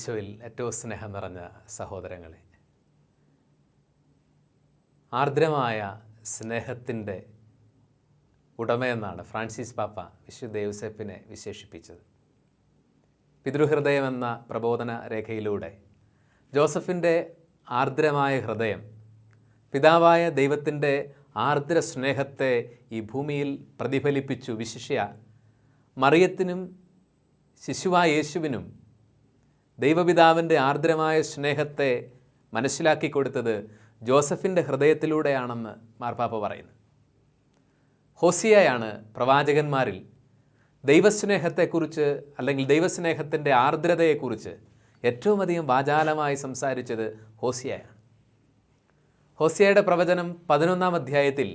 ഈശോയിൽ ഏറ്റവും സ്നേഹം നിറഞ്ഞ സഹോദരങ്ങളെ, ആർദ്രമായ സ്നേഹത്തിൻ്റെ ഉടമയെന്നാണ് ഫ്രാൻസിസ് പാപ്പ വിശുദ്ധ യൗസേപ്പിനെ വിശേഷിപ്പിച്ചത്. പിതൃഹൃദയം എന്ന പ്രബോധന രേഖയിലൂടെ ജോസഫിൻ്റെ ആർദ്രമായ ഹൃദയം പിതാവായ ദൈവത്തിൻ്റെ ആർദ്ര സ്നേഹത്തെ ഈ ഭൂമിയിൽ പ്രതിഫലിപ്പിച്ചു. വിശിഷ്യ മറിയത്തിനും ശിശുവായ യേശുവിനും ദൈവപിതാവിൻ്റെ ആർദ്രമായ സ്നേഹത്തെ മനസ്സിലാക്കി കൊടുത്തത് ജോസഫിൻ്റെ ഹൃദയത്തിലൂടെയാണെന്ന് മാർപ്പാപ്പ പറയുന്നു. ഹോസിയയാണ് പ്രവാചകന്മാരിൽ ദൈവസ്നേഹത്തെക്കുറിച്ച് അല്ലെങ്കിൽ ദൈവസ്നേഹത്തിൻ്റെ ആർദ്രതയെക്കുറിച്ച് ഏറ്റവും അധികം വാചാലമായി സംസാരിച്ചത് ഹോസിയയാണ്. ഹോസിയയുടെ പ്രവചനം 11-ാം അധ്യായത്തിൽ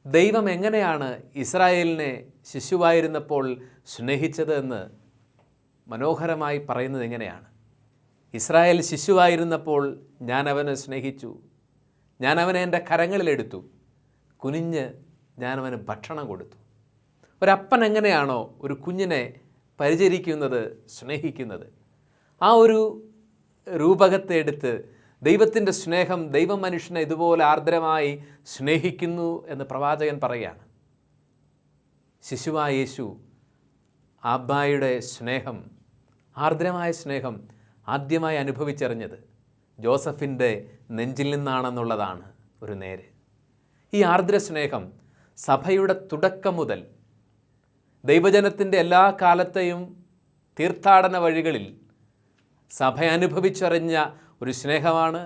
ദൈവം എങ്ങനെയാണ് ഇസ്രായേലിനെ ശിശുവായിരുന്നപ്പോൾ സ്നേഹിച്ചത് എന്ന് മനോഹരമായി പറയുന്നത് എങ്ങനെയാണ്. ഇസ്രായേൽ ശിശുവായിരുന്നപ്പോൾ ഞാൻ അവനെ സ്നേഹിച്ചു, ഞാൻ അവനെ എൻ്റെ കരങ്ങളിലെടുത്തു, കുനിഞ്ഞ് ഞാൻ അവന് ഭക്ഷണം കൊടുത്തു. ഒരപ്പൻ എങ്ങനെയാണോ ഒരു കുഞ്ഞിനെ പരിചരിക്കുന്നത്, സ്നേഹിക്കുന്നത്, ആ ഒരു രൂപകത്തെ എടുത്ത് ദൈവത്തിൻ്റെ സ്നേഹം, ദൈവം മനുഷ്യനെ ഇതുപോലെ ആർദ്രമായി സ്നേഹിക്കുന്നു എന്ന് പ്രവാചകൻ പറയുകയാണ്. ശിശുവായ യേശു ആബ്ബായുടെ സ്നേഹം, ആർദ്രമായ സ്നേഹം ആദ്യമായി അനുഭവിച്ചറിഞ്ഞത് ജോസഫിൻ്റെ നെഞ്ചിൽ നിന്നാണെന്നുള്ളതാണ് ഒരു നേര്. ഈ ആർദ്ര സ്നേഹം സഭയുടെ തുടക്കം മുതൽ ദൈവജനത്തിൻ്റെ എല്ലാ കാലത്തെയും തീർത്ഥാടന വഴികളിൽ സഭ അനുഭവിച്ചറിഞ്ഞ ഒരു സ്നേഹമാണ്,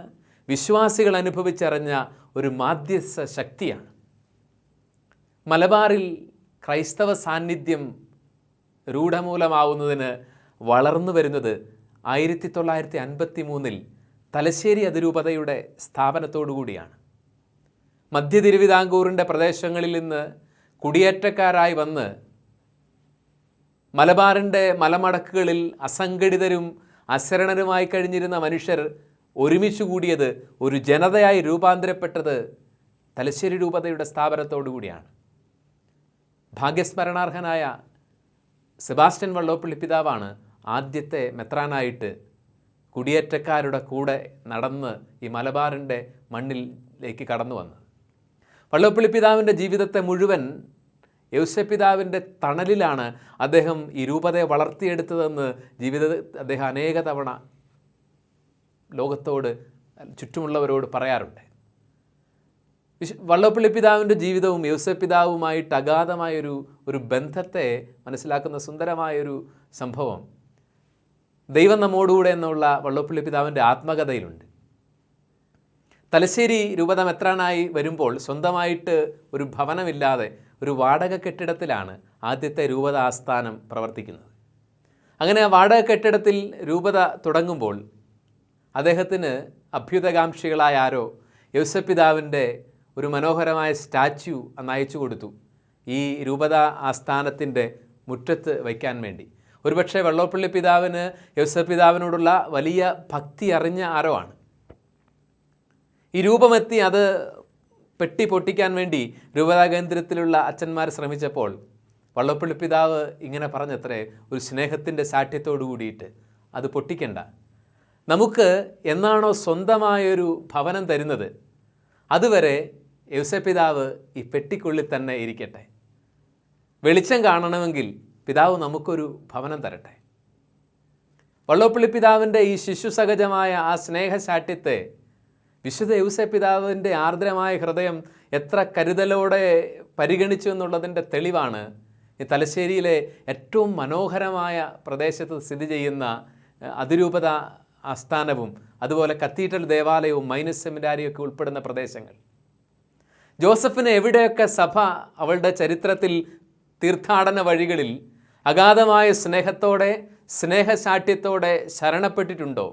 വിശ്വാസികൾ അനുഭവിച്ചറിഞ്ഞ ഒരു മാധ്യസ്ഥ ശക്തിയാണ്. മലബാറിൽ ക്രൈസ്തവ സാന്നിധ്യം രൂഢമൂലമാവുന്നതിന് വളർന്നു വരുന്നത് 1953 തലശ്ശേരി അതിരൂപതയുടെ സ്ഥാപനത്തോടുകൂടിയാണ്. മധ്യ തിരുവിതാംകൂറിൻ്റെ പ്രദേശങ്ങളിൽ നിന്ന് കുടിയേറ്റക്കാരായി വന്ന് മലബാറിൻ്റെ മലമടക്കുകളിൽ അസംഘടിതരും അശരണരുമായി കഴിഞ്ഞിരുന്ന മനുഷ്യർ ഒരുമിച്ച് കൂടിയത്, ഒരു ജനതയായി രൂപാന്തരപ്പെട്ടത് തലശ്ശേരി രൂപതയുടെ സ്ഥാപനത്തോടുകൂടിയാണ്. ഭാഗ്യസ്മരണാർഹനായ സെബാസ്റ്റ്യൻ വള്ളോപ്പള്ളി പിതാവാണ് ആദ്യത്തെ മെത്രാനായിട്ട് കുടിയേറ്റക്കാരുടെ കൂടെ നടന്ന് ഈ മലബാറിൻ്റെ മണ്ണിലേക്ക് കടന്നു വന്നത്. വള്ളോപ്പള്ളി പിതാവിൻ്റെ ജീവിതത്തെ മുഴുവൻ യൗസേപ്പിതാവിൻ്റെ തണലിലാണ് അദ്ദേഹം ഈ രൂപതയെ വളർത്തിയെടുത്തതെന്ന് അദ്ദേഹം അനേക തവണ ലോകത്തോട്, ചുറ്റുമുള്ളവരോട് പറയാറുണ്ട്. വള്ളോപ്പള്ളി പിതാവിൻ്റെ ജീവിതവും യൗസേപ്പിതാവുമായിട്ട് അഗാധമായൊരു ബന്ധത്തെ മനസ്സിലാക്കുന്ന സുന്ദരമായൊരു സംഭവം ദൈവം നമ്മോടുകൂടെ എന്നുള്ള വള്ളോപ്പള്ളി പിതാവിൻ്റെ ആത്മകഥയിലുണ്ട്. തലശ്ശേരി രൂപത മെത്രാനായി വരുമ്പോൾ സ്വന്തമായിട്ട് ഒരു ഭവനമില്ലാതെ ഒരു വാടക കെട്ടിടത്തിലാണ് ആദ്യത്തെ രൂപത ആസ്ഥാനം പ്രവർത്തിക്കുന്നത്. അങ്ങനെ ആ വാടക കെട്ടിടത്തിൽ രൂപത തുടങ്ങുമ്പോൾ അദ്ദേഹത്തിന് അഭ്യുതകാംക്ഷികളായ ആരോ യൗസേപ്പിതാവിൻ്റെ ഒരു മനോഹരമായ സ്റ്റാച്യു അന്ന് അയച്ചു കൊടുത്തു ഈ രൂപത ആസ്ഥാനത്തിൻ്റെ മുറ്റത്ത് വയ്ക്കാൻ വേണ്ടി. ഒരുപക്ഷെ വള്ളോപ്പള്ളി പിതാവിന് യൗസേപ്പിതാവിനോടുള്ള വലിയ ഭക്തി അറിഞ്ഞ ആരോ ആണ്. ഈ രൂപമെത്തി അത് പെട്ടി പൊട്ടിക്കാൻ വേണ്ടി രൂപതാ കേന്ദ്രത്തിലുള്ള അച്ഛന്മാർ ശ്രമിച്ചപ്പോൾ വള്ളോപ്പള്ളി പിതാവ് ഇങ്ങനെ പറഞ്ഞത്രേ, ഒരു സ്നേഹത്തിൻ്റെ സാഠ്യത്തോടു കൂടിയിട്ട്, അത് പൊട്ടിക്കണ്ട, നമുക്ക് എന്നാണോ സ്വന്തമായൊരു ഭവനം തരുന്നത് അതുവരെ യൗസേപ്പിതാവ് ഈ പെട്ടിക്കുള്ളിൽ തന്നെ ഇരിക്കട്ടെ, വെളിച്ചം കാണണമെങ്കിൽ പിതാവ് നമുക്കൊരു ഭവനം തരട്ടെ. വള്ളോപ്പള്ളി പിതാവിൻ്റെ ഈ ശിശുസഹജമായ ആ സ്നേഹശാഠ്യത്തെ വിശുദ്ധ യൗസേപ്പിതാവിൻ്റെ ആർദ്രമായ ഹൃദയം എത്ര കരുതലോടെ പരിഗണിച്ചു എന്നുള്ളതിൻ്റെ തെളിവാണ് ഈ തലശ്ശേരിയിലെ ഏറ്റവും മനോഹരമായ പ്രദേശത്ത് സ്ഥിതി ചെയ്യുന്ന അതിരൂപത ആസ്ഥാനവും അതുപോലെ കത്തീഡ്രൽ ദേവാലയവും മൈനസ് സെമിനാരിയൊക്കെ ഉൾപ്പെടുന്ന പ്രദേശങ്ങൾ. ജോസഫിന് എവിടെയൊക്കെ സഭ അവളുടെ ചരിത്രത്തിൽ തീർത്ഥാടന വഴികളിൽ അഗാധമായ സ്നേഹത്തോടെ, സ്നേഹശാഠ്യത്തോടെ ശരണപ്പെട്ടിട്ടുണ്ടോ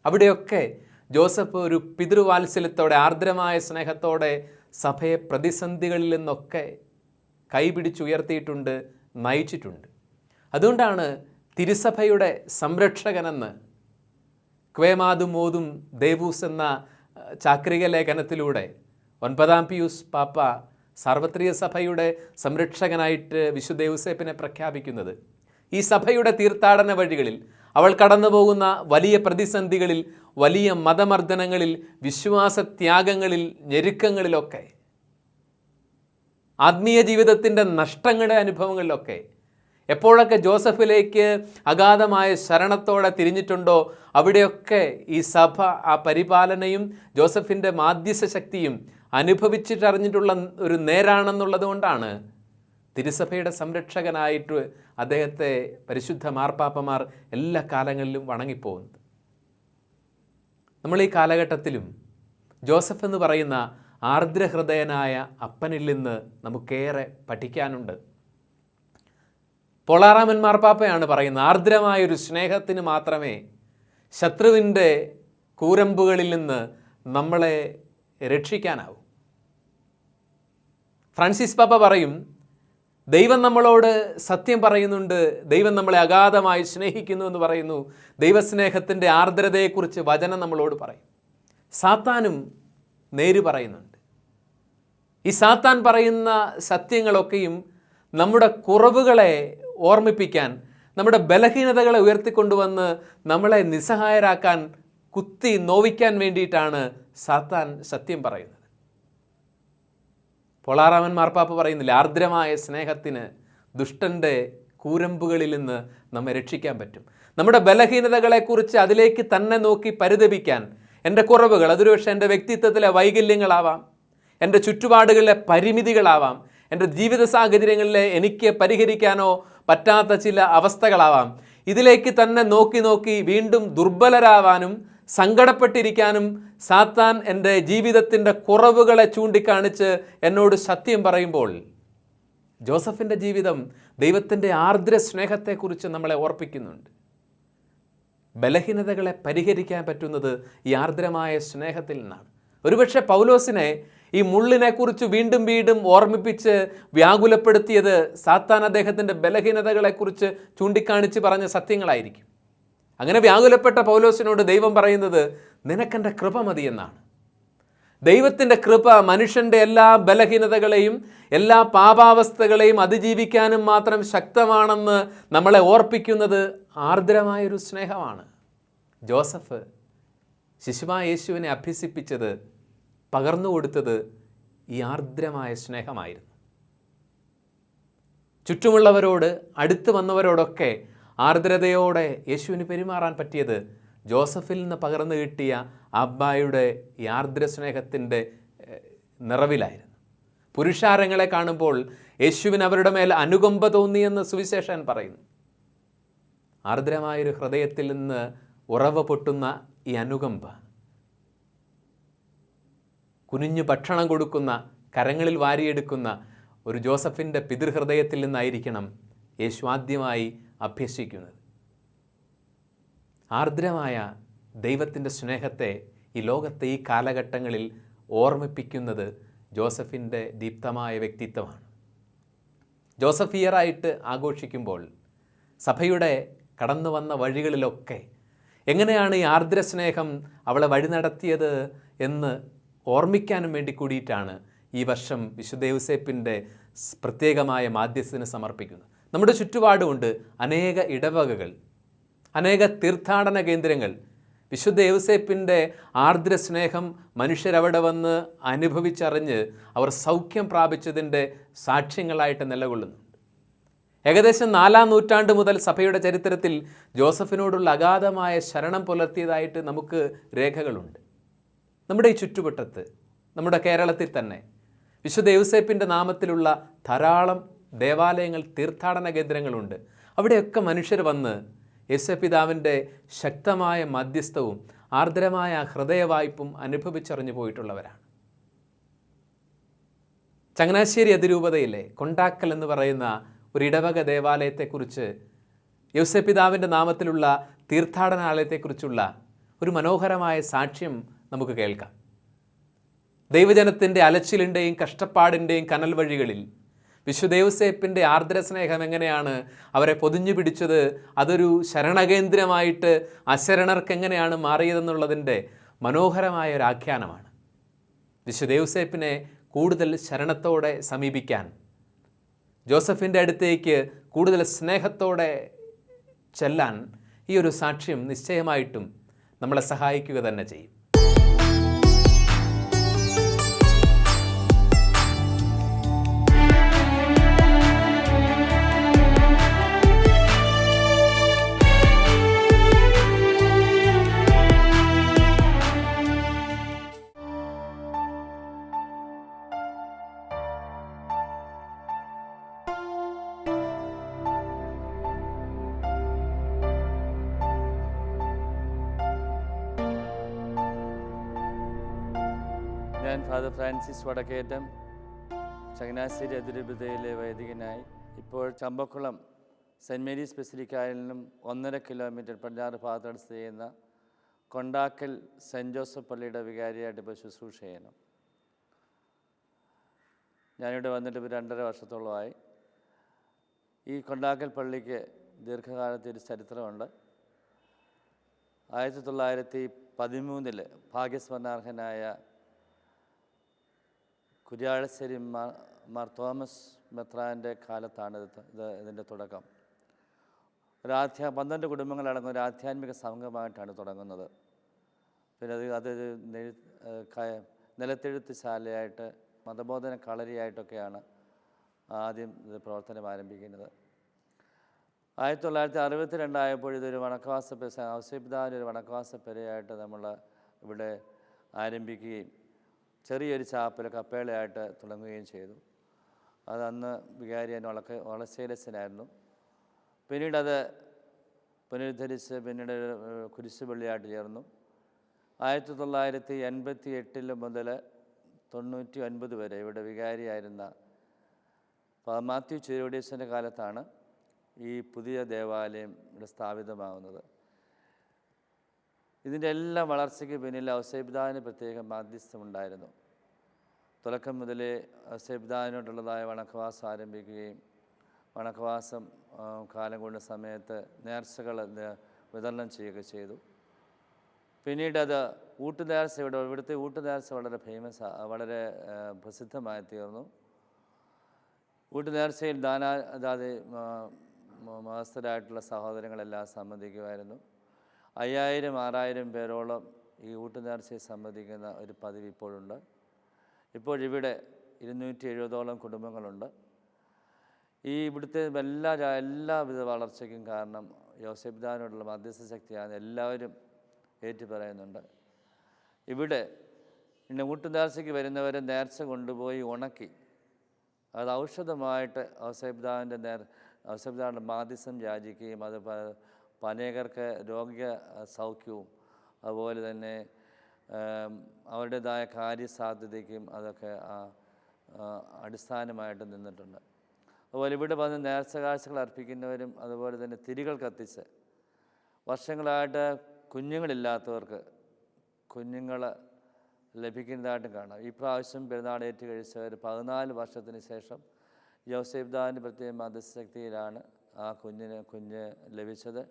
അവിടെയൊക്കെ ജോസഫ് ഒരു പിതൃവാത്സല്യത്തോടെ, ആർദ്രമായ സ്നേഹത്തോടെ സഭയെ പ്രതിസന്ധികളിൽ നിന്നൊക്കെ കൈപിടിച്ചുയർത്തിയിട്ടുണ്ട്, നയിച്ചിട്ടുണ്ട്. അതുകൊണ്ടാണ് തിരുസഭയുടെ സംരക്ഷകനെന്ന് ക്വേമാതും മോതും ദേവൂസ് എന്ന ചാക്രിക ലേഖനത്തിലൂടെ 9-ാം പിയൂസ് പാപ്പ സാർവത്രിക സഭയുടെ സംരക്ഷകനായിട്ട് വിശുദ്ധ യൗസേപ്പിനെ പ്രഖ്യാപിക്കുന്നത്. ഈ സഭയുടെ തീർത്ഥാടന വഴികളിൽ അവൾ കടന്നു പോകുന്ന വലിയ പ്രതിസന്ധികളിൽ, വലിയ മതമർദ്ദനങ്ങളിൽ, വിശ്വാസത്യാഗങ്ങളിൽ, ഞെരുക്കങ്ങളിലൊക്കെ, ആത്മീയ ജീവിതത്തിൻ്റെ നഷ്ടങ്ങളുടെ അനുഭവങ്ങളിലൊക്കെ എപ്പോഴൊക്കെ ജോസഫിലേക്ക് അഗാധമായ ശരണത്തോടെ തിരിഞ്ഞിട്ടുണ്ടോ അവിടെയൊക്കെ ഈ സഭ ആ പരിപാലനയും ജോസഫിൻ്റെ മാധ്യസ്ഥ ശക്തിയും അനുഭവിച്ചിട്ടറിഞ്ഞിട്ടുള്ള ഒരു നേരാണെന്നുള്ളത് കൊണ്ടാണ് തിരുസഭയുടെ സംരക്ഷകനായിട്ട് അദ്ദേഹത്തെ പരിശുദ്ധ മാർപ്പാപ്പമാർ എല്ലാ കാലങ്ങളിലും വണങ്ങിപ്പോകുന്നത്. നമ്മൾ ഈ കാലഘട്ടത്തിലും ജോസഫ് എന്ന് പറയുന്ന ആർദ്രഹൃദയനായ അപ്പനിൽ നിന്ന് നമുക്കേറെ പഠിക്കാനുണ്ട്. പോളാറാമൻ മാർപ്പാപ്പയാണ് പറയുന്നത്, ആർദ്രമായൊരു സ്നേഹത്തിന് മാത്രമേ ശത്രുവിൻ്റെ കൂരമ്പുകളിൽ നിന്ന് നമ്മളെ രക്ഷിക്കാനാവൂ. ഫ്രാൻസിസ് പാപ്പ പറയും, ദൈവം നമ്മളോട് സത്യം പറയുന്നുണ്ട്, ദൈവം നമ്മളെ അഗാധമായി സ്നേഹിക്കുന്നു എന്ന് പറയുന്നു. ദൈവസ്നേഹത്തിൻ്റെ ആർദ്രതയെക്കുറിച്ച് വചനം നമ്മളോട് പറയും. സാത്താനും നേര് പറയുന്നുണ്ട്. ഈ സാത്താൻ പറയുന്ന സത്യങ്ങളൊക്കെയും നമ്മുടെ കുറവുകളെ ഓർമ്മിപ്പിക്കാൻ, നമ്മുടെ ബലഹീനതകളെ ഉയർത്തിക്കൊണ്ടുവന്ന് നമ്മളെ നിസ്സഹായരാക്കാൻ, കുത്തി നോവിക്കാൻ വേണ്ടിയിട്ടാണ് സാത്താൻ സത്യം പറയുന്നത്. പോളാറാമൻ മാർപ്പാപ്പ പറയുന്നില്ല, ആർദ്രമായ സ്നേഹത്തിന് ദുഷ്ടൻ്റെ കൂരമ്പുകളിൽ നിന്ന് നമ്മെ രക്ഷിക്കാൻ പറ്റും. നമ്മുടെ ബലഹീനതകളെക്കുറിച്ച് അതിലേക്ക് തന്നെ നോക്കി പരിതപിക്കാൻ, എൻ്റെ കുറവുകൾ, അതൊരു പക്ഷേ എൻ്റെ വ്യക്തിത്വത്തിലെ വൈകല്യങ്ങളാവാം, എൻ്റെ ചുറ്റുപാടുകളിലെ പരിമിതികളാവാം, എൻ്റെ ജീവിത സാഹചര്യങ്ങളിലെ എനിക്ക് പരിഹരിക്കാനോ പറ്റാത്ത ചില അവസ്ഥകളാവാം. ഇതിലേക്ക് തന്നെ നോക്കി നോക്കി വീണ്ടും ദുർബലരാവാനും സങ്കടപ്പെട്ടിരിക്കാനും സാത്താൻ എൻ്റെ ജീവിതത്തിൻ്റെ കുറവുകളെ ചൂണ്ടിക്കാണിച്ച് എന്നോട് സത്യം പറയുമ്പോൾ ജോസഫിൻ്റെ ജീവിതം ദൈവത്തിൻ്റെ ആർദ്ര സ്നേഹത്തെക്കുറിച്ച് നമ്മളെ ഓർപ്പിക്കുന്നുണ്ട്. ബലഹീനതകളെ പരിഹരിക്കാൻ പറ്റുന്നത് ഈ ആർദ്രമായ സ്നേഹത്തിൽ നിന്നാണ്. ഒരുപക്ഷെ പൗലോസിനെ ഈ മുള്ളിനെക്കുറിച്ച് വീണ്ടും വീണ്ടും ഓർമ്മിപ്പിച്ച് വ്യാകുലപ്പെടുത്തിയത് സാത്താൻ അദ്ദേഹത്തിൻ്റെ ബലഹീനതകളെക്കുറിച്ച് ചൂണ്ടിക്കാണിച്ച് പറഞ്ഞ സത്യങ്ങളായിരിക്കും. അങ്ങനെ വ്യാകുലപ്പെട്ട പൗലോസിനോട് ദൈവം പറയുന്നത്, നിനക്കെൻ്റെ കൃപ മതി എന്നാണ്. ദൈവത്തിൻ്റെ കൃപ മനുഷ്യൻ്റെ എല്ലാ ബലഹീനതകളെയും എല്ലാ പാപാവസ്ഥകളെയും അതിജീവിക്കാനും മാത്രം ശക്തമാണെന്ന് നമ്മളെ ഓർപ്പിക്കുന്നത് ആർദ്രമായൊരു സ്നേഹമാണ്. ജോസഫ് ശിശുവായ യേശുവിനെ അഭ്യസിപ്പിച്ചത്, പകർന്നു കൊടുത്തത് ഈ ആർദ്രമായ സ്നേഹമായിരുന്നു. ചുറ്റുമുള്ളവരോട്, അടുത്ത് വന്നവരോടൊക്കെ ആർദ്രതയോടെ യേശുവിന് പെരുമാറാൻ പറ്റിയത് ജോസഫിൽ നിന്ന് പകർന്നു കിട്ടിയ അബ്ബായുടെ ഈ ആർദ്ര സ്നേഹത്തിൻ്റെ നിറവിലായിരുന്നു. പുരുഷാരങ്ങളെ കാണുമ്പോൾ യേശുവിന് അവരുടെ മേൽ അനുകമ്പ തോന്നിയെന്ന് സുവിശേഷൻ പറയുന്നു. ആർദ്രമായൊരു ഹൃദയത്തിൽ നിന്ന് ഉറവ പൊട്ടുന്ന ഈ അനുകമ്പ, കുനിഞ്ഞു ഭക്ഷണം കൊടുക്കുന്ന, കരങ്ങളിൽ വാരിയെടുക്കുന്ന ഒരു ജോസഫിൻ്റെ പിതൃഹൃദയത്തിൽ നിന്നായിരിക്കണം യേശു ആദ്യമായി അഭ്യസിക്കുന്നത്. ആർദ്രമായ ദൈവത്തിൻ്റെ സ്നേഹത്തെ ഈ ലോകത്തെ ഈ കാലഘട്ടങ്ങളിൽ ഓർമ്മിപ്പിക്കുന്നത് ജോസഫിൻ്റെ ദീപ്തമായ വ്യക്തിത്വമാണ്. ജോസഫ് ഇയറായിട്ട് ആഘോഷിക്കുമ്പോൾ സഭയുടെ കടന്നു വന്ന വഴികളിലൊക്കെ എങ്ങനെയാണ് ഈ ആർദ്ര സ്നേഹം അവളെ വഴി നടത്തിയത് എന്ന് ഓർമ്മിക്കാനും വേണ്ടി കൂടിയിട്ടാണ് ഈ വർഷം വിശുദ്ധ യൗസേപ്പിൻ്റെ പ്രത്യേകമായ മാധ്യസ്ഥന് സമർപ്പിക്കുന്നത്. നമ്മുടെ ചുറ്റുപാടുമുണ്ട് അനേക ഇടവകകൾ, അനേക തീർത്ഥാടന കേന്ദ്രങ്ങൾ. വിശുദ്ധ യൗസേപ്പിൻ്റെ ആർദ്ര സ്നേഹം മനുഷ്യരവിടെ വന്ന് അനുഭവിച്ചറിഞ്ഞ് അവർ സൗഖ്യം പ്രാപിച്ചതിൻ്റെ സാക്ഷ്യങ്ങളായിട്ട് നിലകൊള്ളുന്നുണ്ട്. ഏകദേശം 4-ാം നൂറ്റാണ്ട് മുതൽ സഭയുടെ ചരിത്രത്തിൽ ജോസഫിനോടുള്ള അഗാധമായ ശരണം പുലർത്തിയതായിട്ട് നമുക്ക് രേഖകളുണ്ട്. നമ്മുടെ ഈ ചുറ്റുവട്ടത്ത്, നമ്മുടെ കേരളത്തിൽ തന്നെ വിശുദ്ധ യൗസേപ്പിൻ്റെ നാമത്തിലുള്ള ധാരാളം ദേവാലയങ്ങൾ, തീർത്ഥാടന കേന്ദ്രങ്ങളുണ്ട്. അവിടെയൊക്കെ മനുഷ്യർ വന്ന് യേശുപിതാവിൻ്റെ ശക്തമായ മധ്യസ്ഥവും ആർദ്രമായ ഹൃദയവായ്പും അനുഭവിച്ചറിഞ്ഞു പോയിട്ടുള്ളവരാണ്. ചങ്ങനാശ്ശേരി അതിരൂപതയിലെ കൊണ്ടാക്കൽ എന്ന് പറയുന്ന ഒരു ഇടവക ദേവാലയത്തെക്കുറിച്ച്, യൗസേപ്പിതാവിൻ്റെ നാമത്തിലുള്ള തീർത്ഥാടനാലയത്തെക്കുറിച്ചുള്ള ഒരു മനോഹരമായ സാക്ഷ്യം നമുക്ക് കേൾക്കാം. ദൈവജനത്തിൻ്റെ അലച്ചിലിൻ്റെയും കഷ്ടപ്പാടിൻ്റെയും കനൽ വഴികളിൽ വിശുദ്ധ യൗസേപ്പിൻ്റെ ആർദ്ര സ്നേഹം എങ്ങനെയാണ് അവരെ പൊതിഞ്ഞു പിടിച്ചത്, അതൊരു ശരണകേന്ദ്രമായിട്ട് അശരണർക്ക് എങ്ങനെയാണ് മാറിയതെന്നുള്ളതിൻ്റെ മനോഹരമായ ഒരു ആഖ്യാനമാണ്. വിശുദ്ധ യൗസേപ്പിനെ കൂടുതൽ ശരണത്തോടെ സമീപിക്കാൻ, ജോസഫിൻ്റെ അടുത്തേക്ക് കൂടുതൽ സ്നേഹത്തോടെ ചെല്ലാൻ ഈ ഒരു സാക്ഷ്യം നിശ്ചയമായിട്ടും നമ്മളെ സഹായിക്കുക തന്നെ ചെയ്യും. ഞാൻ ഫാദർ ഫ്രാൻസിസ് വടക്കേറ്റം, ചങ്ങനാശ്ശേരി അതിരൂപതയിലെ വൈദികനായി ഇപ്പോൾ ചമ്പക്കുളം സെൻറ്റ് മേരീസ് ബസിലിക്കയിൽ നിന്നും 1.5 കിലോമീറ്റർ പടിഞ്ഞാറ് ഭാഗത്തോട് സ്ഥിതി ചെയ്യുന്ന കൊണ്ടാക്കൽ സെൻറ്റ് ജോസഫ് പള്ളിയുടെ വികാരിയായിട്ട് ഇപ്പോൾ ശുശ്രൂഷ ചെയ്യണം. ഞാനിവിടെ വന്നിട്ട് ഇപ്പോൾ 2.5 വർഷത്തോളമായി. ഈ കൊണ്ടാക്കൽ പള്ളിക്ക് ദീർഘകാലത്തെ ഒരു ചരിത്രമുണ്ട്. 1913 ഭാഗ്യസ്മരണാർഹനായ കുര്യാളശ്ശേരി മാർ തോമസ് മെത്രാൻ്റെ കാലത്താണ് ഇതിൻ്റെ തുടക്കം. 12 കുടുംബങ്ങളടങ്ങുന്ന ഒരു ആധ്യാത്മിക സംഘമായിട്ടാണ് തുടങ്ങുന്നത്. പിന്നെ അതൊരു നിലത്തെഴുത്ത് ശാലയായിട്ട്, മതബോധന കളരിയായിട്ടൊക്കെയാണ് ആദ്യം ഇത് പ്രവർത്തനം ആരംഭിക്കുന്നത്. 1962 ആയപ്പോൾ ഇതൊരു വണക്കവാസ ഔസേപ്പിതാവിൻ്റെ ഒരു വണക്കവാസ പെരയായിട്ട് നമ്മൾ ഇവിടെ ആരംഭിക്കുകയും ചെറിയൊരു ചാപ്പൽ കപ്പേളയായിട്ട് തുടങ്ങുകയും ചെയ്തു. അതന്ന് വികാരിയാൻ വളശേലസനായിരുന്നു. പിന്നീട് അത് പുനരുദ്ധരിച്ച് പിന്നീട് കുരിശുപള്ളിയായിട്ട് ചേർന്നു. 1988 മുതൽ 99 വരെ ഇവിടെ വികാരിയായിരുന്ന മാത്യു ചെറുവടീശൻ്റെ കാലത്താണ് ഈ പുതിയ ദേവാലയം ഇവിടെ സ്ഥാപിതമാകുന്നത്. ഇതിൻ്റെ എല്ലാ വളർച്ചയ്ക്ക് പിന്നിൽ ഔസേപ്പിതാവിന് പ്രത്യേക മാധ്യസ്ഥമുണ്ടായിരുന്നു. തുടക്കം മുതലേ ഔസേപ്പിതാവിനോടുള്ളതായ വണക്കവാസം ആരംഭിക്കുകയും വണക്കവാസം കാലം കൊണ്ട സമയത്ത് നേർച്ചകൾ വിതരണം ചെയ്യുകയൊക്കെ ചെയ്തു. പിന്നീട് അത് ഊട്ടുനേർച്ച ഇവിടുത്തെ ഊട്ടുനേർച്ച വളരെ പ്രസിദ്ധമായി തീർന്നു. ഊട്ടുനേർച്ചയിൽ അതായത് മതസ്ഥരായിട്ടുള്ള സഹോദരങ്ങളെല്ലാം സംബന്ധിക്കുമായിരുന്നു. 5000-6000 പേരോളം ഈ ഊട്ടുനേർച്ചയെ സംബന്ധിക്കുന്ന ഒരു പതിവ് ഇപ്പോഴുണ്ട്. ഇപ്പോഴിവിടെ 270ഓളം കുടുംബങ്ങളുണ്ട്. ഇവിടുത്തെ എല്ലാവിധ വളർച്ചയ്ക്കും കാരണം യോസേപ്പിതാവിനോടുള്ള മധ്യസ്ഥ ശക്തിയാണ് എല്ലാവരും ഏറ്റുപറയുന്നുണ്ട്. ഇവിടെ ഊട്ടുനേർച്ചയ്ക്ക് വരുന്നവരെ നേർച്ച കൊണ്ടുപോയി ഉണക്കി അത് ഔഷധമായിട്ട് ഔസേപ്പിതാവിൻ്റെ മാധ്യസ്ഥം യാചിക്കുകയും അത് അനേകർക്ക് രോഗസൗഖ്യവും അതുപോലെ തന്നെ അവരുടേതായ കാര്യസാധ്യതയ്ക്കും അതൊക്കെ അടിസ്ഥാനമായിട്ട് നിന്നിട്ടുണ്ട്. അതുപോലെ ഇവിടെ വന്ന് നേർച്ച കാഴ്ചകൾ അർപ്പിക്കുന്നവരും അതുപോലെ തന്നെ തിരികൾ കത്തിച്ച് വർഷങ്ങളായിട്ട് കുഞ്ഞുങ്ങളില്ലാത്തവർക്ക് കുഞ്ഞുങ്ങൾ ലഭിക്കുന്നതായിട്ടും കാണാം. ഈ പ്രാവശ്യം പെരുന്നാളേറ്റ് കഴിച്ചവർ 14 വർഷത്തിന് ശേഷം യോസേപ്പിതാവിൻ്റെ പ്രത്യേക മധ്യസ്ഥശക്തിയിലാണ് ആ കുഞ്ഞ് ലഭിച്ചത്.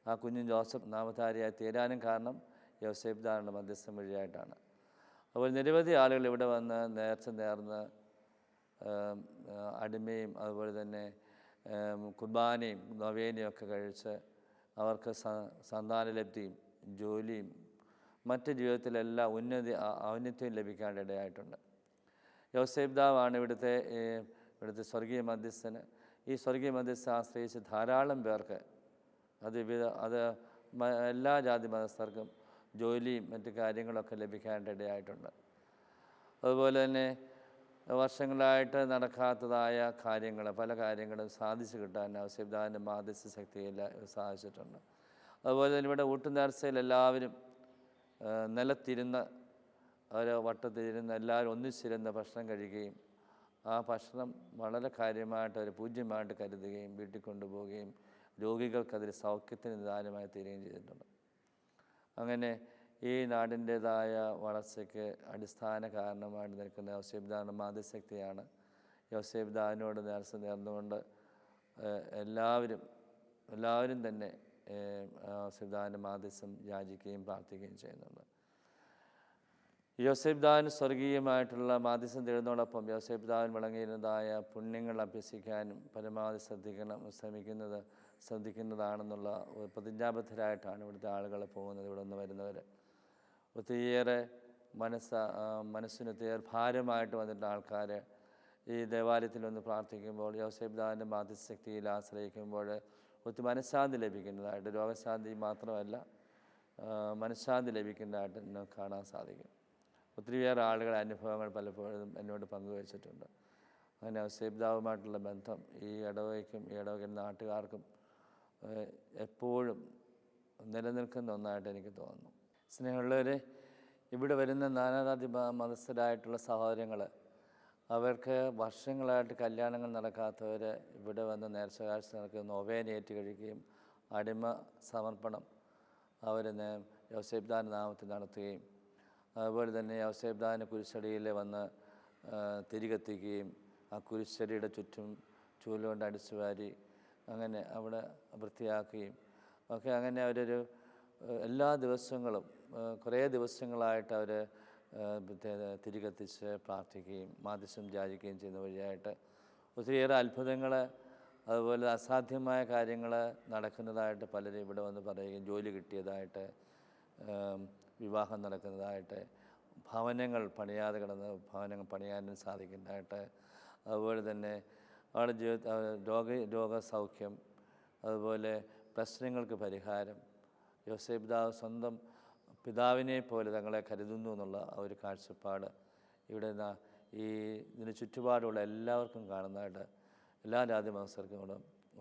ആ കുഞ്ഞ് ജോസഫ് നാമധാരിയായി തീരാനും കാരണം യോസേപ്പിതാവിൻ്റെ മധ്യസ്ഥം വഴിയായിട്ടാണ്. അതുപോലെ നിരവധി ആളുകൾ ഇവിടെ വന്ന് നേർച്ച നേർന്ന് അടിമയും അതുപോലെ തന്നെ കുർബാനയും നൊവേനയും ഒക്കെ കഴിച്ച് അവർക്ക് സന്താനലബ്ധിയും ജോലിയും മറ്റ് ജീവിതത്തിലെല്ലാം ഔന്നത്യവും ലഭിക്കാനിടയായിട്ടുണ്ട്. യോസേപ്പിതാവാണ് ഇവിടുത്തെ സ്വർഗീയ മധ്യസ്ഥന്. ഈ സ്വർഗീയ മധ്യസ്ഥ ആശ്രയിച്ച് ധാരാളം പേർക്ക് അത് എല്ലാ ജാതി മതസ്ഥർക്കും ജോലിയും മറ്റു കാര്യങ്ങളൊക്കെ ലഭിക്കാനിടയായിട്ടുണ്ട്. അതുപോലെ തന്നെ വർഷങ്ങളായിട്ട് നടക്കാത്തതായ പല കാര്യങ്ങളും സാധിച്ചു കിട്ടാൻ ഔസേപ്പിതാവിൻ്റെ മാധ്യസ്ഥ ശക്തിയിൽ സാധിച്ചിട്ടുണ്ട്. അതുപോലെ തന്നെ ഇവിടെ ഊട്ടുനേർച്ചയിൽ എല്ലാവരും നിലത്തിരുന്ന് വട്ടത്തിരുന്ന് എല്ലാവരും ഒന്നിച്ചിരുന്ന് ഭക്ഷണം കഴിക്കുകയും ആ ഭക്ഷണം വളരെ കാര്യമായിട്ട് ഒരു പൂജ്യമായിട്ട് കരുതുകയും വീട്ടിൽ കൊണ്ടുപോവുകയും രോഗികൾക്കതിൽ സൗഖ്യത്തിന് നിദാനമായി തീരുകയും ചെയ്തിട്ടുണ്ട്. അങ്ങനെ ഈ നാടിൻ്റേതായ വളർച്ചയ്ക്ക് അടിസ്ഥാന കാരണമായിട്ട് നിൽക്കുന്ന ഔസേപ്പിതാവിൻ്റെ മാധ്യശക്തിയാണ്. ഔസേപ്പിതാവിനോട് നേർച്ച നേർന്നുകൊണ്ട് എല്ലാവരും തന്നെ ഔസേപ്പിതാവിൻ്റെ മാധ്യസ്ഥം യാചിക്കുകയും പ്രാർത്ഥിക്കുകയും ചെയ്യുന്നുണ്ട്. യോസേഫ് പിതാവിന് സ്വർഗീയമായിട്ടുള്ള മാധ്യസ്ഥം തേടുന്നതോടൊപ്പം യോസേഫ് പിതാവിന് വിളങ്ങിയിരുന്നതായ പുണ്യങ്ങൾ അഭ്യസിക്കാനും പരമാവധി ശ്രദ്ധിക്കുന്നതാണെന്നുള്ള ഒരു പ്രതിജ്ഞാബദ്ധരായിട്ടാണ് ഇവിടുത്തെ ആളുകൾ പോകുന്നത്. ഇവിടെ നിന്ന് വരുന്നവർ ഒത്തിരിയേറെ മനസ്സിന് ഭാരമായിട്ട് വന്നിട്ടുള്ള ആൾക്കാർ ഈ ദേവാലയത്തിൽ വന്ന് പ്രാർത്ഥിക്കുമ്പോൾ യോസേഫ് പിതാവിൻ്റെ മാധ്യസ്ഥശക്തിയിൽ ആശ്രയിക്കുമ്പോൾ ഒത്തിരി മനഃശാന്തി ലഭിക്കുന്നതായിട്ട്, രോഗശാന്തി മാത്രമല്ല മനഃശാന്തി ലഭിക്കുന്നതായിട്ട് നമുക്ക് കാണാൻ സാധിക്കും. ഒത്തിരിയേറെ ആളുകളുടെ അനുഭവങ്ങൾ പലപ്പോഴും എന്നോട് പങ്കുവച്ചിട്ടുണ്ട്. അങ്ങനെ യോസേഫ് പിതാവുമായിട്ടുള്ള ബന്ധം ഈ ഇടവകയ്ക്കും ഈ ഇടവകയിലെ നാട്ടുകാർക്കും എപ്പോഴും നിലനിൽക്കുന്ന ഒന്നായിട്ട് എനിക്ക് തോന്നുന്നു. സ്നേഹമുള്ളവരെ, ഇവിടെ വരുന്ന നാനാജാതി മതസ്ഥരായിട്ടുള്ള സഹോദരങ്ങൾ, അവർക്ക് വർഷങ്ങളായിട്ട് കല്യാണങ്ങൾ നടക്കാത്തവർ ഇവിടെ വന്ന് നേർച്ച കാഴ്ച നടക്കുന്ന ഒവേനയേറ്റ് കഴിക്കുകയും അടിമ സമർപ്പണം അവർ യോസേഫ് പിതാവിൻ്റെ നാമത്തിൽ നടത്തുകയും അതുപോലെ തന്നെ യോസേഫ് പിതാവിൻ്റെ കുരിശടിയിൽ വന്ന് തിരികെത്തിക്കുകയും ആ കുരിശടിയുടെ ചുറ്റും ചൂലുകൊണ്ട് അടിച്ചു വാരി അങ്ങനെ അവിടെ വൃത്തിയാക്കുകയും ഒക്കെ അങ്ങനെ അവരൊരു എല്ലാ ദിവസങ്ങളും കുറേ ദിവസങ്ങളായിട്ട് അവർ തിരികെത്തിച്ച് പ്രാർത്ഥിക്കുകയും മാധ്യസ്ഥം യാചിക്കുകയും ചെയ്യുന്ന വഴിയായിട്ട് ഒത്തിരിയേറെ അത്ഭുതങ്ങൾ അതുപോലെ അസാധ്യമായ കാര്യങ്ങൾ നടക്കുന്നതായിട്ട് പലരും ഇവിടെ വന്ന് പറയുകയും, ജോലി കിട്ടിയതായിട്ട്, വിവാഹം നടക്കുന്നതായിട്ട്, ഭവനങ്ങൾ പണിയാതെ കിടന്ന് ഭവനങ്ങൾ പണിയാനും സാധിക്കുന്നതായിട്ട്, അതുപോലെ തന്നെ അവരുടെ ജീവിത രോഗസൗഖ്യം, അതുപോലെ പ്രശ്നങ്ങൾക്ക് പരിഹാരം, യോസേഫ് പിതാവ് സ്വന്തം പിതാവിനെ പോലെ തങ്ങളെ കരുതുന്നു എന്നുള്ള ഒരു കാഴ്ചപ്പാട് ഇവിടെ ഇതിന് ചുറ്റുപാടുള്ള എല്ലാവർക്കും കാണുന്നതായിട്ട്, എല്ലാ ജാതി മതസ്ഥർക്കും കൂടെ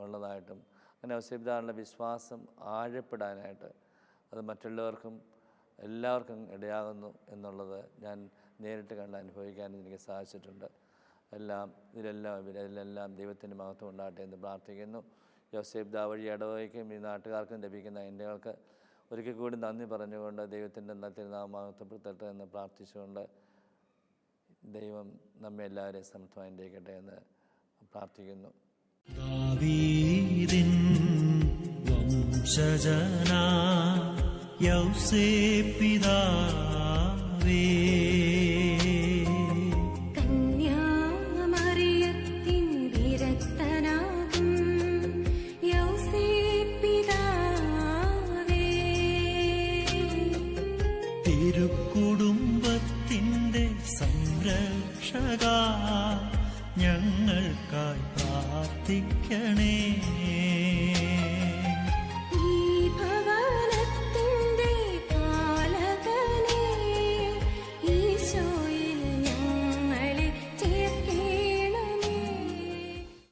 ഉള്ളതായിട്ടും, അങ്ങനെ യോസേഫ് പിതാവിനുള്ള വിശ്വാസം ആഴപ്പെടാനായിട്ട് അത് മറ്റുള്ളവർക്കും എല്ലാവർക്കും ഇടയാകുന്നു എന്നുള്ളത് ഞാൻ നേരിട്ട് കണ്ട് അനുഭവിക്കാനും എനിക്ക് സാധിച്ചിട്ടുണ്ട്. ഇതിലെല്ലാം ദൈവത്തിൻ്റെ മഹത്വം ഉണ്ടാകട്ടെ എന്ന് പ്രാർത്ഥിക്കുന്നു. യോസേഫ് പിതാവ് വഴി ഇടവകയ്ക്കും ഈ നാട്ടുകാർക്കും ലഭിക്കുന്ന ഇന്ത്യകൾക്ക് ഒരിക്കൽ കൂടി നന്ദി പറഞ്ഞുകൊണ്ട് ദൈവത്തിൻ്റെ തിരുനാമം മഹത്വപ്പെടുത്തട്ടെ എന്ന് പ്രാർത്ഥിച്ചുകൊണ്ട് ദൈവം നമ്മെ എല്ലാവരെയും സമർത്ഥമായി അനുഗ്രഹിക്കട്ടെ എന്ന് പ്രാർത്ഥിക്കുന്നു. ദാവീദിൻ വംശജനാ യോസേഫ് പിതാവേ, കന്യാമറിയത്തിൻ വിരക്തനാകും യോസേഫ് പിതാവേ, തിരുക്കുടുംബത്തിൻ്റെ സംരക്ഷക ഞങ്ങൾക്കായി പ്രാർത്ഥിക്കണേ.